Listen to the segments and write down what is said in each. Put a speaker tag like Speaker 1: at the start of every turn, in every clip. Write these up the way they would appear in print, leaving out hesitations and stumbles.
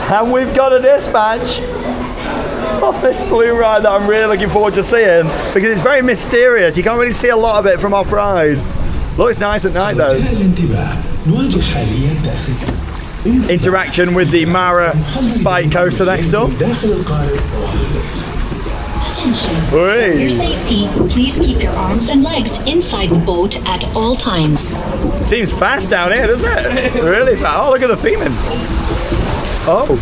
Speaker 1: And we've got a dispatch on this flume ride that I'm really looking forward to seeing because it's very mysterious. You can't really see a lot of it from off-ride. Looks nice at night though. Interaction with the Mara Spike coaster next door.
Speaker 2: For your safety, please keep your arms and legs inside the boat at all times.
Speaker 1: Seems fast down here, doesn't it? Really fast. Oh, look at the theming. Oh.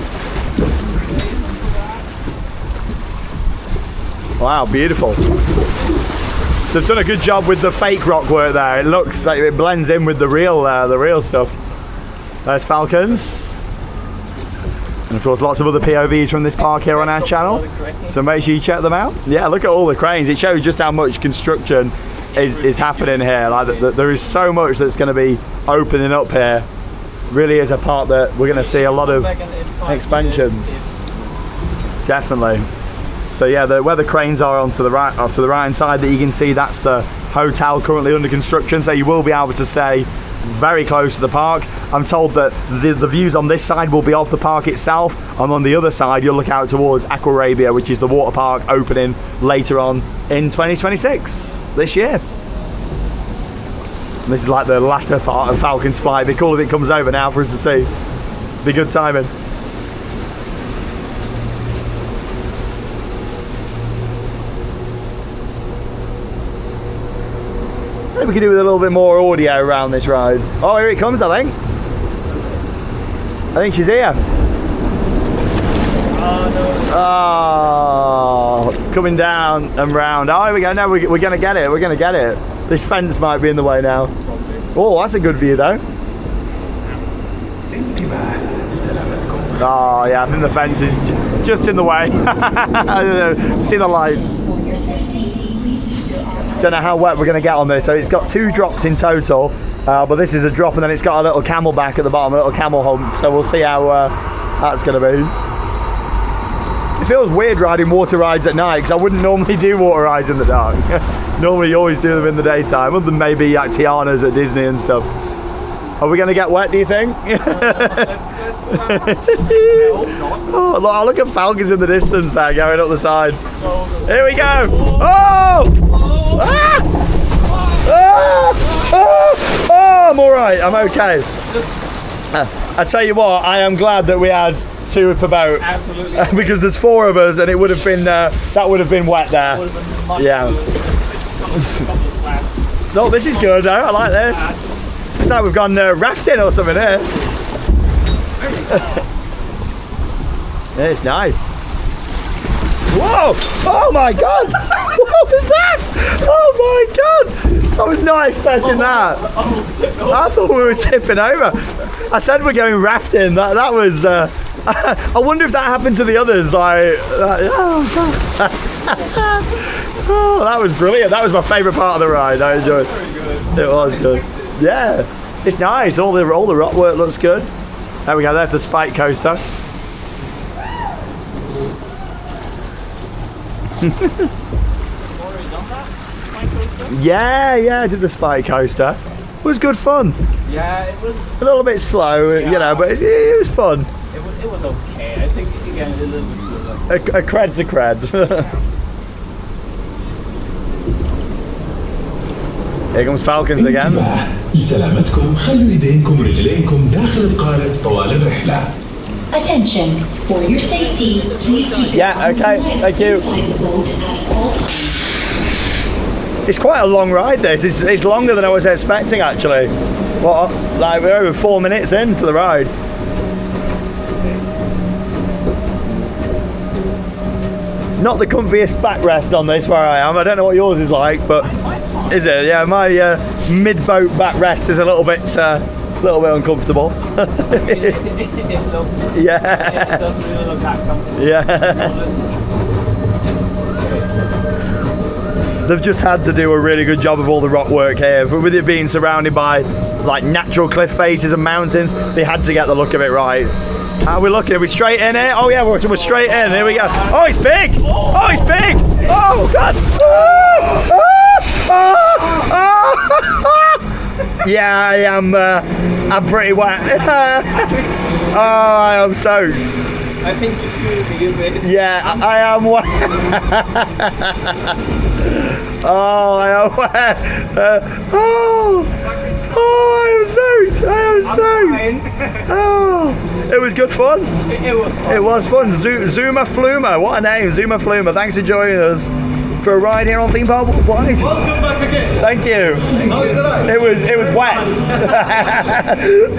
Speaker 1: Wow, beautiful. They've done a good job with the fake rock work there. It looks like it blends in with the real stuff. There's Falcons. And of course lots of other POVs from this park here on our channel. So make sure you check them out. Yeah, look at all the cranes. It shows just how much construction is happening here. Like there is so much that's going to be opening up here. Really is a part that we're going to see a lot of expansion. Definitely. So yeah, where the cranes are off to the right hand side that you can see, that's the hotel currently under construction. So you will be able to stay very close to the park. I'm told that the views on this side will be of the park itself, and on the other side you'll look out towards Aquarabia, which is the water park opening later on in 2026 this year. And this is like the latter part of Falcon's flight. It'd be cool if it comes over now for us to see. Be good timing. We could do with a little bit more audio around this ride. Oh, here it comes, I think. I think she's here.
Speaker 3: Oh, no.
Speaker 1: Oh, coming down and round. Oh, here we go. No, we're going to get it. We're going to get it. This fence might be in the way now. Oh, that's a good view, though. Oh, yeah, I think the fence is just in the way. See the lights. Don't know how wet we're going to get on this. So it's got 2 drops in total, but this is a drop and then it's got a little camel back at the bottom, a little camel hump. So we'll see how that's going to be. It feels weird riding water rides at night because I wouldn't normally do water rides in the dark. Normally you always do them in the daytime, other than maybe like Tiana's at Disney and stuff. Are we going to get wet, do you think? Oh, look at Falcons in the distance there going up the side. Here we go. Oh! Ah! Ah! Oh! Oh, I'm all right. I'm okay. I tell you what, I am glad that we had 2 per boat.
Speaker 3: Absolutely.
Speaker 1: Because there's 4 of us, and it would have been that would have been wet there. Yeah. No, this is good though. I like this. It's like we've gone rafting or something here. Yeah, it's nice. Whoa! Oh my god! What was that? Oh my god! I was not expecting that. I thought we were tipping over. I said we're going rafting. That was. I wonder if that happened to the others. Like, oh god! Oh, that was brilliant. That was my favourite part of the ride. I enjoyed it. It was good. Yeah, it's nice. All the rock work looks good. There we go. There's the Spike coaster. Yeah, I did the Spike coaster. It was good fun.
Speaker 3: Yeah, it was
Speaker 1: a little bit slow, yeah. You know, but it was fun.
Speaker 3: It was okay. I think again a little bit slower.
Speaker 1: A cred's a cred. Here comes Falcons again.
Speaker 4: لسلامتكم خلوا ايدينكم ورجلينكم داخل القارب طوال الرحلة.
Speaker 2: Attention, for your safety, please keep your arms and legs
Speaker 1: thank you.
Speaker 2: inside the boat at all times.
Speaker 1: It's quite a long ride this. It's longer than I was expecting actually. Well, like we're over 4 minutes into the ride. Not the comfiest backrest on this where I am. I don't know what yours is like, but is it? Yeah, my mid-boat backrest is a little bit uncomfortable.
Speaker 3: It looks.
Speaker 1: Yeah.
Speaker 3: It doesn't really look that comfortable.
Speaker 1: Yeah. They've just had to do a really good job of all the rock work here. With it being surrounded by like natural cliff faces and mountains, they had to get the look of it right. How are we looking? Are we straight in here? Oh yeah, we're straight in. Here we go. Oh, it's big! Oh, it's big! Oh god! Yeah, I am. I'm pretty wet. I am soaked.
Speaker 3: I think you should be good.
Speaker 1: Yeah, I am wet. Oh, I am wet. I am soaked. I am soaked. Oh, it was good fun.
Speaker 3: It was fun.
Speaker 1: It was fun. Zoomaflooma. What a name, Zoomaflooma. Thanks for joining us for a ride here on Theme Park Worldwide.
Speaker 5: Welcome back again.
Speaker 1: Thank you.
Speaker 5: How's the ride?
Speaker 1: It was wet.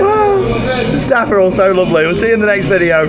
Speaker 1: Oh, the staff are all so lovely. We'll see you in the next video.